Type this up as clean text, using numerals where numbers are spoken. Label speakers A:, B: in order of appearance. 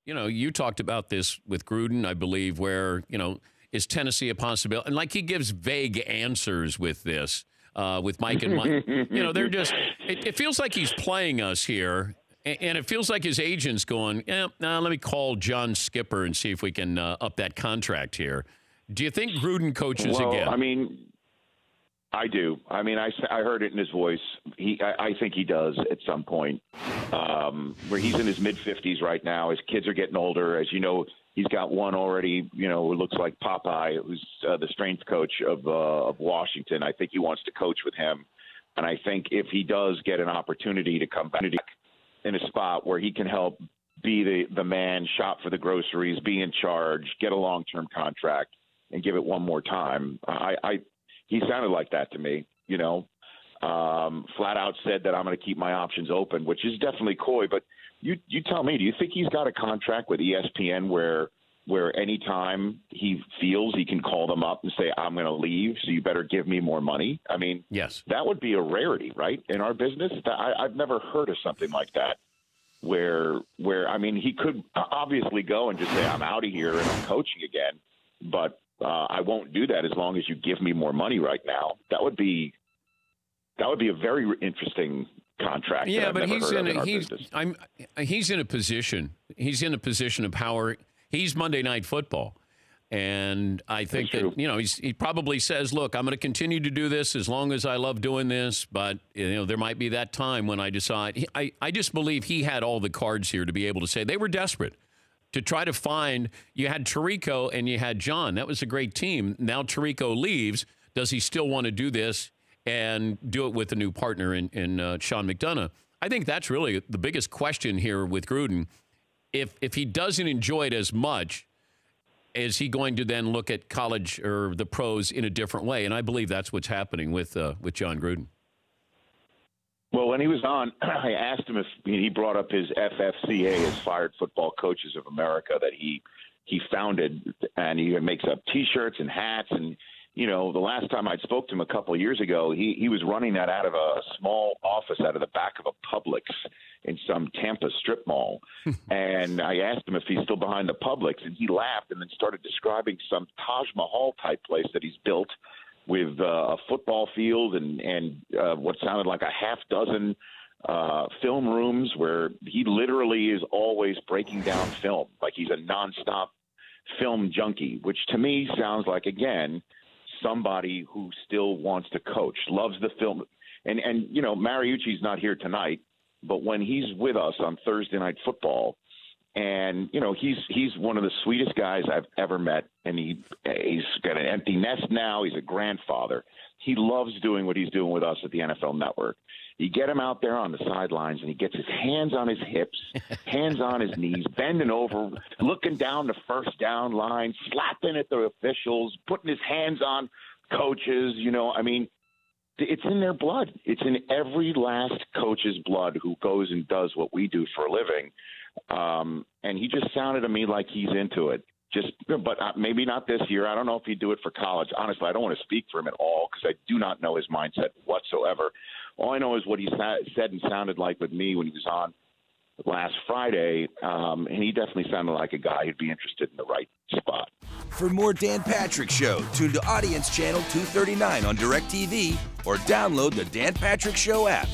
A: you talked about this with Gruden, I believe, where, is Tennessee a possibility? And like he gives vague answers with this, with Mike and Mike. They're just, it feels like he's playing us here. And it feels like his agent's going, let me call John Skipper and see if we can up that contract here. Do you think Gruden coaches again?
B: I mean, I do. I mean, I heard it in his voice. I think he does at some point. Where he's in his mid-50s right now. His kids are getting older. As you know, he's got one already, who looks like Popeye, who's the strength coach of Washington. I think he wants to coach with him. And I think if he does get an opportunity to come back in a spot where he can help be the man, shop for the groceries, be in charge, get a long-term contract, and give it one more time. He sounded like that to me, flat out said that I'm going to keep my options open, which is definitely coy. But you tell me, do you think he's got a contract with ESPN where anytime he feels he can call them up and say, I'm going to leave, so you better give me more money? I mean,
A: yes,
B: that would be a rarity, right, in our business? I've never heard of something like that where I mean, he could obviously go and just say, I'm out of here and I'm coaching again, but I won't do that as long as you give me more money right now. That would be a very interesting contract.
A: Yeah, but he's in a position. He's in a position of power. He's Monday Night Football, and I think that he probably says, "Look, I'm going to continue to do this as long as I love doing this." But there might be that time when I decide. I just believe he had all the cards here to be able to say they were desperate to try to find. You had Tirico and you had John. That was a great team. Now Tirico leaves. Does he still want to do this and do it with a new partner in Sean McDonough? I think that's really the biggest question here with Gruden. If he doesn't enjoy it as much, is he going to then look at college or the pros in a different way? And I believe that's what's happening with Jon Gruden.
B: Well, when he was on, I asked him if he brought up his FFCA, his Fired Football Coaches of America, that he founded, and he makes up T-shirts and hats. And the last time I spoke to him a couple of years ago, he was running that out of a small office out of the back of a Publix in some Tampa strip mall. And I asked him if he's still behind the Publix, and he laughed and then started describing some Taj Mahal type place that he's built with a football field and what sounded like a half dozen film rooms where he literally is always breaking down film. Like he's a nonstop film junkie, which to me sounds like, again, somebody who still wants to coach, loves the film. And Mariucci's not here tonight, but when he's with us on Thursday Night Football, and he's one of the sweetest guys I've ever met, and he's got an empty nest now. He's a grandfather. He loves doing what he's doing with us at the NFL Network. You get him out there on the sidelines, and he gets his hands on his hips, hands on his knees, bending over, looking down the first down line, slapping at the officials, putting his hands on coaches. I mean, it's in their blood. It's in every last coach's blood who goes and does what we do for a living. And he just sounded to me like he's into it. But maybe not this year. I don't know if he'd do it for college. Honestly, I don't want to speak for him at all because I do not know his mindset whatsoever. All I know is what he said and sounded like with me when he was on last Friday, and he definitely sounded like a guy who'd be interested in the right spot.
C: For more Dan Patrick Show, tune to Audience Channel 239 on DIRECTV or download the Dan Patrick Show app.